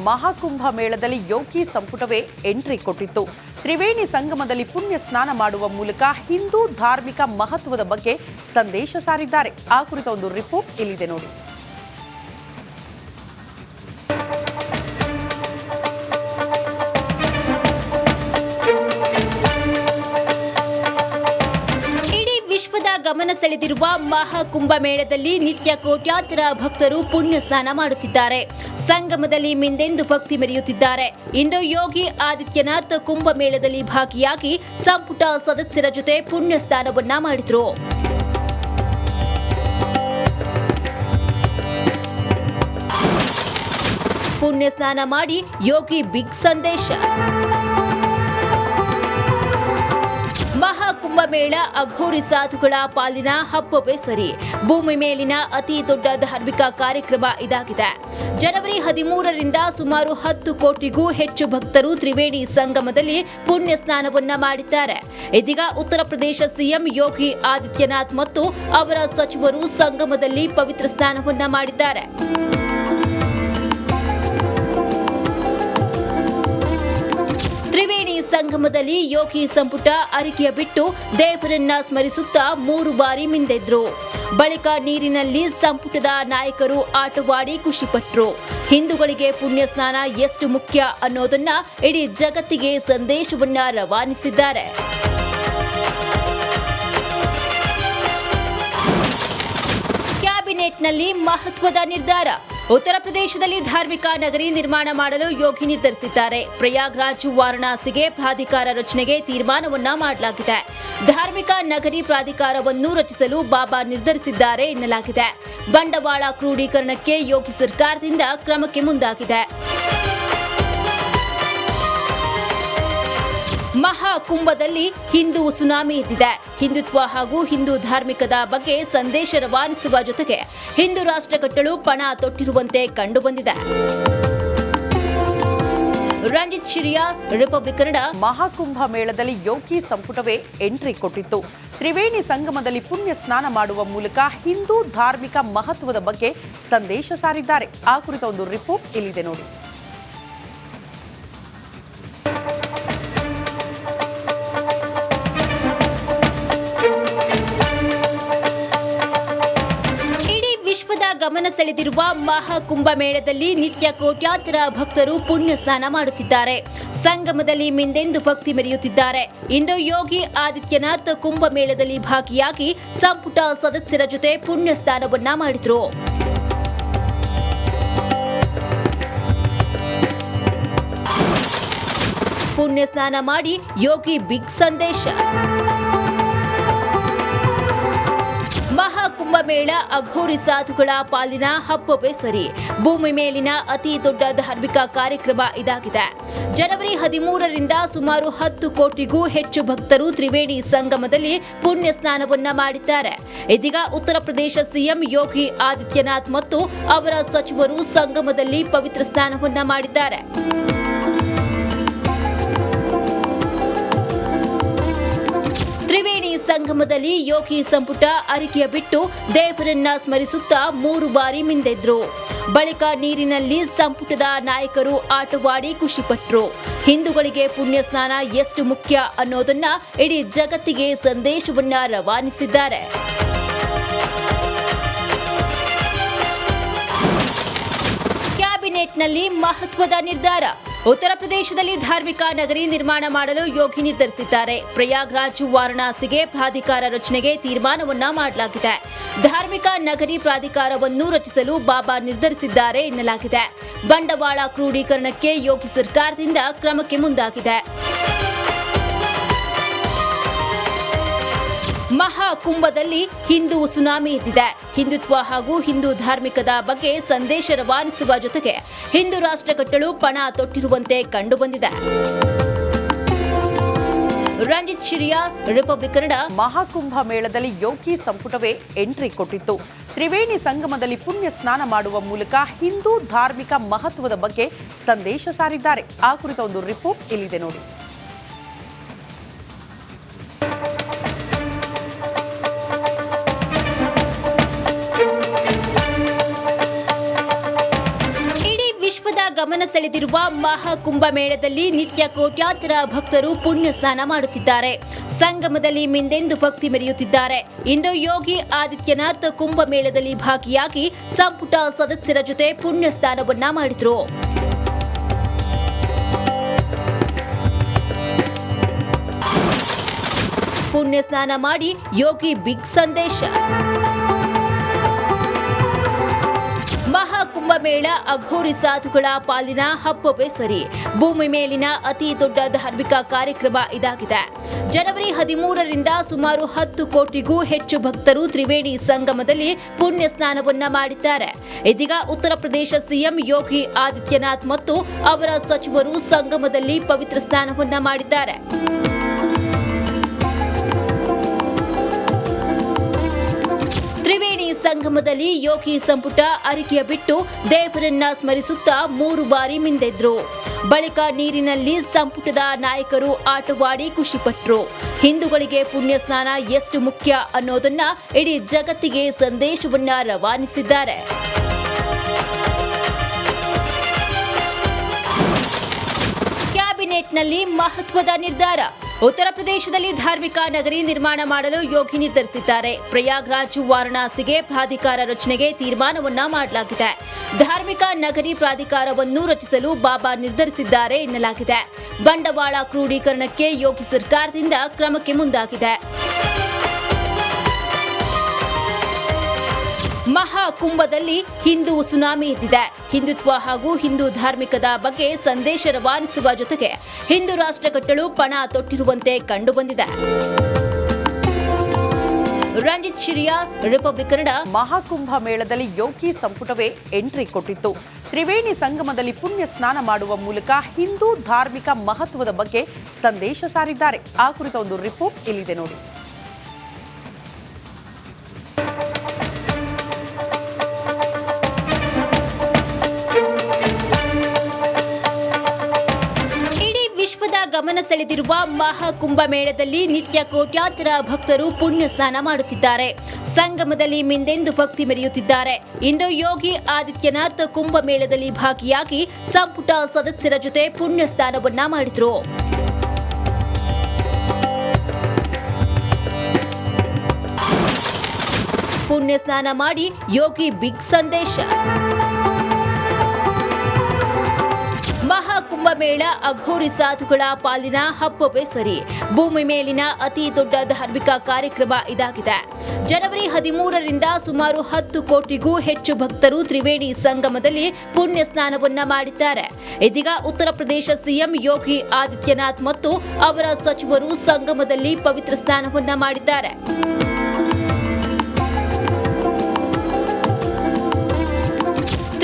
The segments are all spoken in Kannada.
ಮಹಾಕುಂಭ ಮೇಳದಲ್ಲಿ ಯೋಗಿ ಸಂಪುಟವೇ ಎಂಟ್ರಿ ಕೊಟ್ಟಿತ್ತು. ತ್ರಿವೇಣಿ ಸಂಗಮದಲ್ಲಿ ಪುಣ್ಯ ಸ್ನಾನ ಮಾಡುವ ಮೂಲಕ ಹಿಂದೂ ಧಾರ್ಮಿಕ ಮಹತ್ವದ ಬಗ್ಗೆ ಸಂದೇಶ ಸಾರಿದ್ದಾರೆ. ಆ ಕುರಿತ ಒಂದು ರಿಪೋರ್ಟ್ ಇಲ್ಲಿದೆ ನೋಡಿ. ಗಮನ ಸೆಳೆದಿರುವ ಮಹಾಕುಂಭ ಮೇಳದಲ್ಲಿ ನಿತ್ಯ ಕೋಟ್ಯಾಂತರ ಭಕ್ತರು ಪುಣ್ಯ ಸ್ನಾನ ಮಾಡುತ್ತಿದ್ದಾರೆ. ಸಂಗಮದಲ್ಲಿ ಮಿಂದೆಂದು ಭಕ್ತಿ ಮೆರೆಯುತ್ತಿದ್ದಾರೆ. ಇಂದು ಯೋಗಿ ಆದಿತ್ಯನಾಥ್ ಕುಂಭ ಮೇಳದಲ್ಲಿ ಭಾಗಿಯಾಗಿ ಸಂಪುಟ ಸದಸ್ಯರ ಜೊತೆ ಪುಣ್ಯ ಸ್ನಾನವನ್ನ ಮಾಡಿದ್ರು. ಪುಣ್ಯ ಸ್ನಾನ ಮಾಡಿ ಯೋಗಿ ಬಿಗ್ ಸಂದೇಶ. ಮಹಾಕುಂಭ ಮೇಳ ಅಘೋರಿ ಸಾಧುಗಳ ಪಾಲಿನ ಹಬ್ಬವೇ ಸರಿ. ಭೂಮಿ ಮೇಲಿನ ಅತಿ ದೊಡ್ಡ ಧಾರ್ಮಿಕ ಕಾರ್ಯಕ್ರಮ ಇದಾಗಿದೆ. ಜನವರಿ 13ರಿಂದ ಸುಮಾರು 10 ಕೋಟಿಗೂ ಹೆಚ್ಚು ಭಕ್ತರು ತ್ರಿವೇಣಿ ಸಂಗಮದಲ್ಲಿ ಪುಣ್ಯ ಸ್ನಾನವನ್ನ ಮಾಡಿದ್ದಾರೆ. ಇದೀಗ ಉತ್ತರ ಪ್ರದೇಶ ಸಿಎಂ ಯೋಗಿ ಆದಿತ್ಯನಾಥ್ ಮತ್ತು ಅವರ ಸಚಿವರು ಸಂಗಮದಲ್ಲಿ ಪವಿತ್ರ ಸ್ನಾನವನ್ನ ಮಾಡಿದ್ದಾರೆ. ತ್ರಿವೇಣಿ ಸಂಗಮದಲ್ಲಿ ಯೋಗಿ ಸಂಪುಟ ಅರಿಕೆಯ ಬಿಟ್ಟು ದೇವರನ್ನ ಸ್ಮರಿಸುತ್ತಾ 3 ಬಾರಿ ಮಿಂದೆದ್ರು. ಬಳಿಕ ನೀರಿನಲ್ಲಿ ಸಂಪುಟದ ನಾಯಕರು ಆಟವಾಡಿ ಖುಷಿಪಟ್ರು. ಹಿಂದೂಗಳಿಗೆ ಪುಣ್ಯ ಸ್ನಾನ ಎಷ್ಟು ಮುಖ್ಯ ಅನ್ನೋದನ್ನ ಇಡೀ ಜಗತ್ತಿಗೆ ಸಂದೇಶವನ್ನ ರವಾನಿಸಿದ್ದಾರೆ. ಕ್ಯಾಬಿನೆಟ್ನಲ್ಲಿ ಮಹತ್ವದ ನಿರ್ಧಾರ. ಉತ್ತರ ಪ್ರದೇಶದಲ್ಲಿ ಧಾರ್ಮಿಕ ನಗರಿ ನಿರ್ಮಾಣ ಮಾಡಲು ಯೋಗಿ ನಿರ್ಧರಿಸಿದ್ದಾರೆ. ಪ್ರಯಾಗ್ರಾಜ್ ವಾರಣಾಸಿಗೆ ಪ್ರಾಧಿಕಾರ ರಚನೆಗೆ ತೀರ್ಮಾನವನ್ನ ಮಾಡಲಾಗಿದೆ. ಧಾರ್ಮಿಕ ನಗರಿ ಪ್ರಾಧಿಕಾರವನ್ನು ರಚಿಸಲು ಬಾಬಾ ನಿರ್ಧರಿಸಿದ್ದಾರೆ ಎನ್ನಲಾಗಿದೆ. ಬಂಡವಾಳ ಕ್ರೋಢೀಕರಣಕ್ಕೆ ಯೋಗಿ ಸರ್ಕಾರದಿಂದ ಕ್ರಮಕ್ಕೆ ಮುಂದಾಗಿದೆ. ಮಹಾಕುಂಭದಲ್ಲಿ ಹಿಂದೂ ಸುನಾಮಿ ಎದ್ದಿದೆ. ಹಿಂದುತ್ವ ಹಾಗೂ ಹಿಂದೂ ಧಾರ್ಮಿಕದ ಬಗ್ಗೆ ಸಂದೇಶ ರವಾನಿಸುವ ಜೊತೆಗೆ ಹಿಂದೂ ರಾಷ್ಟ್ರ ಕಟ್ಟಲು ಪಣ ತೊಟ್ಟಿರುವಂತೆ ಕಂಡುಬಂದಿದೆ. ರಂಜಿತ್ ಶಿರಿಯಾ, ರಿಪಬ್ಲಿಕ್ ಕನ್ನಡ. ಮಹಾಕುಂಭ ಮೇಳದಲ್ಲಿ ಯೋಗಿ ಸಂಪುಟವೇ ಎಂಟ್ರಿ ಕೊಟ್ಟಿತ್ತು. ತ್ರಿವೇಣಿ ಸಂಗಮದಲ್ಲಿ ಪುಣ್ಯ ಸ್ನಾನ ಮಾಡುವ ಮೂಲಕ ಹಿಂದೂ ಧಾರ್ಮಿಕ ಮಹತ್ವದ ಬಗ್ಗೆ ಸಂದೇಶ ಸಾರಿದ್ದಾರೆ. ಆ ಕುರಿತ ಒಂದು ರಿಪೋರ್ಟ್ ಇಲ್ಲಿದೆ ನೋಡಿ. ಗಮನ ಸೆಳೆದಿರುವ ಮಹಾಕುಂಭ ಮೇಳದಲ್ಲಿ ನಿತ್ಯ ಕೋಟ್ಯಾಂತರ ಭಕ್ತರು ಪುಣ್ಯ ಸ್ನಾನ ಮಾಡುತ್ತಿದ್ದಾರೆ. ಸಂಗಮದಲ್ಲಿ ಮಿಂದೆಂದು ಭಕ್ತಿ ಮೆರೆಯುತ್ತಿದ್ದಾರೆ. ಇಂದು ಯೋಗಿ ಆದಿತ್ಯನಾಥ್ ಕುಂಭ ಮೇಳದಲ್ಲಿ ಭಾಗಿಯಾಗಿ ಸಂಪುಟ ಸದಸ್ಯರ ಜೊತೆ ಪುಣ್ಯ ಸ್ನಾನವನ್ನ ಮಾಡಿದ್ರು. ಪುಣ್ಯ ಸ್ನಾನ ಮಾಡಿ ಯೋಗಿ ಬಿಗ್ ಸಂದೇಶ. ಮಹಾಕುಂಭ ಮೇಳ ಅಘೋರಿ ಸಾಧುಗಳ ಪಾಲಿನ ಹಬ್ಬವೇ ಸರಿ. ಭೂಮಿ ಮೇಲಿನ ಅತಿ ದೊಡ್ಡ ಧಾರ್ಮಿಕ ಕಾರ್ಯಕ್ರಮ ಇದಾಗಿದೆ. ಜನವರಿ 13ರಿಂದ ಸುಮಾರು 10 ಕೋಟಿಗೂ ಹೆಚ್ಚು ಭಕ್ತರು ತ್ರಿವೇಣಿ ಸಂಗಮದಲ್ಲಿ ಪುಣ್ಯ ಸ್ನಾನವನ್ನ ಮಾಡಿದ್ದಾರೆ. ಇದೀಗ ಉತ್ತರ ಪ್ರದೇಶ ಸಿಎಂ ಯೋಗಿ ಆದಿತ್ಯನಾಥ್ ಮತ್ತು ಅವರ ಸಚಿವರು ಸಂಗಮದಲ್ಲಿ ಪವಿತ್ರ ಸ್ನಾನವನ್ನ ಮಾಡಿದ್ದಾರೆ. ತ್ರಿವೇಣಿ ಸಂಗಮದಲ್ಲಿ ಯೋಗಿ ಸಂಪುಟ ಅರಿಕೆಯ ಬಿಟ್ಟು ದೇವರನ್ನ ಸ್ಮರಿಸುತ್ತಾ 3 ಬಾರಿ ಮಿಂದೆದ್ರು. ಬಳಿಕ ನೀರಿನಲ್ಲಿ ಸಂಪುಟದ ನಾಯಕರು ಆಟವಾಡಿ ಖುಷಿಪಟ್ರು. ಹಿಂದೂಗಳಿಗೆ ಪುಣ್ಯ ಸ್ನಾನ ಎಷ್ಟು ಮುಖ್ಯ ಅನ್ನೋದನ್ನ ಇಡೀ ಜಗತ್ತಿಗೆ ಸಂದೇಶವನ್ನ ರವಾನಿಸಿದ್ದಾರೆ. ಕ್ಯಾಬಿನೆಟ್ನಲ್ಲಿ ಮಹತ್ವದ ನಿರ್ಧಾರ. ಉತ್ತರ ಪ್ರದೇಶದಲ್ಲಿ ಧಾರ್ಮಿಕ ನಗರಿ ನಿರ್ಮಾಣ ಮಾಡಲು ಯೋಗಿ ನಿರ್ಧರಿಸಿದ್ದಾರೆ. ಪ್ರಯಾಗ್ರಾಜ್ ವಾರಣಾಸಿಗೆ ಪ್ರಾಧಿಕಾರ ರಚನೆಗೆ ತೀರ್ಮಾನವನ್ನ ಮಾಡಲಾಗಿದೆ. ಧಾರ್ಮಿಕ ನಗರಿ ಪ್ರಾಧಿಕಾರವನ್ನು ರಚಿಸಲು ಬಾಬಾ ನಿರ್ಧರಿಸಿದ್ದಾರೆ ಎನ್ನಲಾಗಿದೆ. ಬಂಡವಾಳ ಕ್ರೋಢೀಕರಣಕ್ಕೆ ಯೋಗಿ ಸರ್ಕಾರದಿಂದ ಕ್ರಮಕ್ಕೆ ಮುಂದಾಗಿದೆ. ಮಹಾಕುಂಭದಲ್ಲಿ ಹಿಂದೂ ಸುನಾಮಿ ಎದ್ದಿದೆ. ಹಿಂದುತ್ವ ಹಾಗೂ ಹಿಂದೂ ಧಾರ್ಮಿಕದ ಬಗ್ಗೆ ಸಂದೇಶ ರವಾನಿಸುವ ಜೊತೆಗೆ ಹಿಂದೂ ರಾಷ್ಟ್ರ ಕಟ್ಟಲು ಪಣ ತೊಟ್ಟಿರುವಂತೆ ಕಂಡುಬಂದಿದೆ. ರಂಜಿತ್ ಶಿರಿಯಾ, ರಿಪಬ್ಲಿಕ್ ಕನ್ನಡ. ಮಹಾಕುಂಭ ಮೇಳದಲ್ಲಿ ಯೋಗಿ ಸಂಪುಟವೇ ಎಂಟ್ರಿ ಕೊಟ್ಟಿತ್ತು. ತ್ರಿವೇಣಿ ಸಂಗಮದಲ್ಲಿ ಪುಣ್ಯ ಸ್ನಾನ ಮಾಡುವ ಮೂಲಕ ಹಿಂದೂ ಧಾರ್ಮಿಕ ಮಹತ್ವದ ಬಗ್ಗೆ ಸಂದೇಶ ಸಾರಿದ್ದಾರೆ. ಆ ಕುರಿತ ಒಂದು ರಿಪೋರ್ಟ್ ಇಲ್ಲಿದೆ ನೋಡಿ. ಗಮನ ಸೆಳೆದಿರುವ ಮಹಾಕುಂಭ ಮೇಳದಲ್ಲಿ ನಿತ್ಯ ಕೋಟ್ಯಾಂತರ ಭಕ್ತರು ಪುಣ್ಯ ಸ್ನಾನ ಮಾಡುತ್ತಿದ್ದಾರೆ. ಸಂಗಮದಲ್ಲಿ ಮಿಂದೆಂದು ಭಕ್ತಿ ಮೆರೆಯುತ್ತಿದ್ದಾರೆ. ಇಂದು ಯೋಗಿ ಆದಿತ್ಯನಾಥ್ ಕುಂಭಮೇಳದಲ್ಲಿ ಭಾಗಿಯಾಗಿ ಸಂಪುಟ ಸದಸ್ಯರ ಜೊತೆ ಪುಣ್ಯ ಸ್ನಾನವನ್ನ ಮಾಡಿದ್ರು. ಪುಣ್ಯ ಸ್ನಾನ ಮಾಡಿ ಯೋಗಿ ಬಿಗ್ ಸಂದೇಶ. ಮಹಾಕುಂಭಮೇಳ ಅಘೋರಿ ಸಾಧುಗಳ ಪಾಲಿನ ಹಬ್ಬವೇ ಸರಿ. ಭೂಮಿ ಮೇಲಿನ ಅತಿ ದೊಡ್ಡ ಧಾರ್ಮಿಕ ಕಾರ್ಯಕ್ರಮ ಇದಾಗಿದೆ. ಜನವರಿ 13ರಿಂದ ಸುಮಾರು 10 ಕೋಟಿಗೂ ಹೆಚ್ಚು ಭಕ್ತರು ತ್ರಿವೇಣಿ ಸಂಗಮದಲ್ಲಿ ಪುಣ್ಯ ಸ್ನಾನವನ್ನ ಮಾಡಿದ್ದಾರೆ. ಇದೀಗ ಉತ್ತರ ಪ್ರದೇಶ ಸಿಎಂ ಯೋಗಿ ಆದಿತ್ಯನಾಥ್ ಮತ್ತು ಅವರ ಸಚಿವರು ಸಂಗಮದಲ್ಲಿ ಪವಿತ್ರ ಸ್ನಾನವನ್ನ ಮಾಡಿದ್ದಾರೆ. ತ್ರಿವೇಣಿ ಸಂಗಮದಲ್ಲಿ ಯೋಗಿ ಸಂಪುಟ ಅರಿಕೆಯ ಬಿಟ್ಟು ದೇವರನ್ನ ಸ್ಮರಿಸುತ್ತಾ 3 ಬಾರಿ ಮಿಂದೆದ್ರು. ಬಳಿಕ ನೀರಿನಲ್ಲಿ ಸಂಪುಟದ ನಾಯಕರು ಆಟವಾಡಿ ಖುಷಿಪಟ್ರು. ಹಿಂದೂಗಳಿಗೆ ಪುಣ್ಯ ಸ್ನಾನ ಎಷ್ಟು ಮುಖ್ಯ ಅನ್ನೋದನ್ನ ಇಡೀ ಜಗತ್ತಿಗೆ ಸಂದೇಶವನ್ನ ರವಾನಿಸಿದ್ದಾರೆ. ಕ್ಯಾಬಿನೆಟ್ನಲ್ಲಿ ಮಹತ್ವದ ನಿರ್ಧಾರ. ಉತ್ತರ ಪ್ರದೇಶದಲ್ಲಿ ಧಾರ್ಮಿಕ ನಗರಿ ನಿರ್ಮಾಣ ಮಾಡಲು ಯೋಗಿ ನಿರ್ಧರಿಸಿದ್ದಾರೆ. ಪ್ರಯಾಗ್ರಾಜ್ ವಾರಣಾಸಿಗೆ ಪ್ರಾಧಿಕಾರ ರಚನೆಗೆ ತೀರ್ಮಾನವನ್ನ ಮಾಡಲಾಗಿದೆ. ಧಾರ್ಮಿಕ ನಗರಿ ಪ್ರಾಧಿಕಾರವನ್ನು ರಚಿಸಲು ಬಾಬಾ ನಿರ್ಧರಿಸಿದ್ದಾರೆ ಎನ್ನಲಾಗಿದೆ. ಬಂಡವಾಳ ಕ್ರೋಢೀಕರಣಕ್ಕೆ ಯೋಗಿ ಸರ್ಕಾರದಿಂದ ಕ್ರಮಕ್ಕೆ ಮುಂದಾಗಿದೆ. ಮಹಾಕುಂಭದಲ್ಲಿ ಹಿಂದೂ ಸುನಾಮಿ ಎದ್ದಿದೆ. ಹಿಂದುತ್ವ ಹಾಗೂ ಹಿಂದೂ ಧಾರ್ಮಿಕದ ಬಗ್ಗೆ ಸಂದೇಶ ರವಾನಿಸುವ ಜೊತೆಗೆ ಹಿಂದೂ ರಾಷ್ಟ್ರ ಕಟ್ಟಲು ಪಣ ತೊಟ್ಟಿರುವಂತೆ ಕಂಡುಬಂದಿದೆ. ರಂಜಿತ್ ಶಿರಿಯಾ, ರಿಪಬ್ಲಿಕ್ ಕನ್ನಡ. ಮಹಾಕುಂಭ ಮೇಳದಲ್ಲಿ ಯೋಗಿ ಸಂಪುಟವೇ ಎಂಟ್ರಿ ಕೊಟ್ಟಿತ್ತು. ತ್ರಿವೇಣಿ ಸಂಗಮದಲ್ಲಿ ಪುಣ್ಯ ಸ್ನಾನ ಮಾಡುವ ಮೂಲಕ ಹಿಂದೂ ಧಾರ್ಮಿಕ ಮಹತ್ವದ ಬಗ್ಗೆ ಸಂದೇಶ ಸಾರಿದ್ದಾರೆ. ಆ ಕುರಿತ ಒಂದು ರಿಪೋರ್ಟ್ ಇಲ್ಲಿದೆ ನೋಡಿ. ಗಮನ ಸೆಳೆದಿರುವ ಮಹಾಕುಂಭ ಮೇಳದಲ್ಲಿ ನಿತ್ಯ ಕೋಟ್ಯಾಂತರ ಭಕ್ತರು ಪುಣ್ಯ ಸ್ನಾನ ಮಾಡುತ್ತಿದ್ದಾರೆ. ಸಂಗಮದಲ್ಲಿ ಮಿಂದೆಂದು ಭಕ್ತಿ ಮೆರೆಯುತ್ತಿದ್ದಾರೆ. ಇಂದು ಯೋಗಿ ಆದಿತ್ಯನಾಥ್ ಕುಂಭಮೇಳದಲ್ಲಿ ಭಾಗಿಯಾಗಿ ಸಂಪುಟ ಸದಸ್ಯರ ಜೊತೆ ಪುಣ್ಯ ಸ್ನಾನವನ್ನ ಮಾಡಿದ್ರು. ಪುಣ್ಯ ಸ್ನಾನ ಮಾಡಿ ಯೋಗಿ ಬಿಗ್ ಸಂದೇಶ. ಮಹಾಕುಂಭಮೇಳ ಅಘೋರಿ ಸಾಧುಗಳ ಪಾಲಿನ ಹಬ್ಬವೇ ಸರಿ. ಭೂಮಿ ಮೇಲಿನ ಅತಿ ದೊಡ್ಡ ಧಾರ್ಮಿಕ ಕಾರ್ಯಕ್ರಮ ಇದಾಗಿದೆ. ಜನವರಿ 13ರಿಂದ ಸುಮಾರು 10 ಕೋಟಿಗೂ ಹೆಚ್ಚು ಭಕ್ತರು ತ್ರಿವೇಣಿ ಸಂಗಮದಲ್ಲಿ ಪುಣ್ಯ ಸ್ನಾನವನ್ನ ಮಾಡಿದ್ದಾರೆ. ಇದೀಗ ಉತ್ತರ ಪ್ರದೇಶ ಸಿಎಂ ಯೋಗಿ ಆದಿತ್ಯನಾಥ್ ಮತ್ತು ಅವರ ಸಚಿವರು ಸಂಗಮದಲ್ಲಿ ಪವಿತ್ರ ಸ್ನಾನವನ್ನ ಮಾಡಿದ್ದಾರೆ.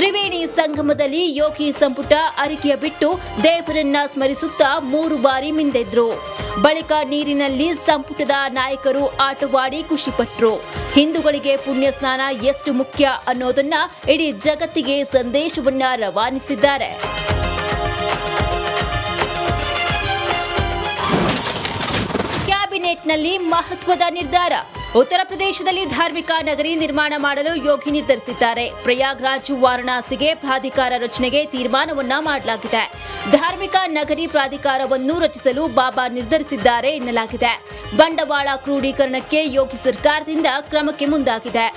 ತ್ರಿವೇಣಿ ಸಂಗಮದಲ್ಲಿ ಯೋಗಿ ಸಂಪುಟ ಅರಿಕೆಯ ಬಿಟ್ಟು ದೇವರನ್ನ ಸ್ಮರಿಸುತ್ತಾ 3 ಬಾರಿ ಮಿಂದೆದ್ರು. ಬಳಿಕ ನೀರಿನಲ್ಲಿ ಸಂಪುಟದ ನಾಯಕರು ಆಟವಾಡಿ ಖುಷಿಪಟ್ರು. ಹಿಂದೂಗಳಿಗೆ ಪುಣ್ಯ ಸ್ನಾನ ಎಷ್ಟು ಮುಖ್ಯ ಅನ್ನೋದನ್ನ ಇಡೀ ಜಗತ್ತಿಗೆ ಸಂದೇಶವನ್ನ ರವಾನಿಸಿದ್ದಾರೆ. ಕ್ಯಾಬಿನೆಟ್ನಲ್ಲಿ ಮಹತ್ವದ ನಿರ್ಧಾರ. ಉತ್ತರ ಪ್ರದೇಶದಲ್ಲಿ ಧಾರ್ಮಿಕ ನಗರಿ ನಿರ್ಮಾಣ ಮಾಡಲು ಯೋಗಿ ನಿರ್ಧರಿಸಿದ್ದಾರೆ. ಪ್ರಯಾಗ್ರಾಜ್ ವಾರಣಾಸಿಗೆ ಪ್ರಾಧಿಕಾರ ರಚನೆಗೆ ತೀರ್ಮಾನವನ್ನ ಮಾಡಲಾಗಿದೆ. ಧಾರ್ಮಿಕ ನಗರಿ ಪ್ರಾಧಿಕಾರವನ್ನು ರಚಿಸಲು ಬಾಬಾ ನಿರ್ಧರಿಸಿದ್ದಾರೆ ಎನ್ನಲಾಗಿದೆ. ಬಂಡವಾಳ ಕ್ರೋಢೀಕರಣಕ್ಕೆ ಯೋಗಿ ಸರ್ಕಾರದಿಂದ ಕ್ರಮಕ್ಕೆ ಮುಂದಾಗಿದೆ.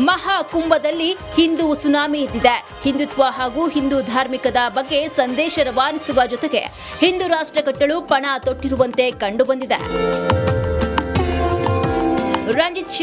ಮಹಾಕುಂಭದಲ್ಲಿ ಹಿಂದೂ ಸುನಾಮಿ ಎದ್ದಿದೆ. ಹಿಂದುತ್ವ ಹಾಗೂ ಹಿಂದೂ ಧಾರ್ಮಿಕದ ಬಗ್ಗೆ ಸಂದೇಶ ರವಾನಿಸುವ ಜೊತೆಗೆ ಹಿಂದೂ ರಾಷ್ಟ್ರ ಕಟ್ಟಲು ಪಣ ತೊಟ್ಟಿರುವಂತೆ ಕಂಡುಬಂದಿದೆ. ರಂಜಿತ್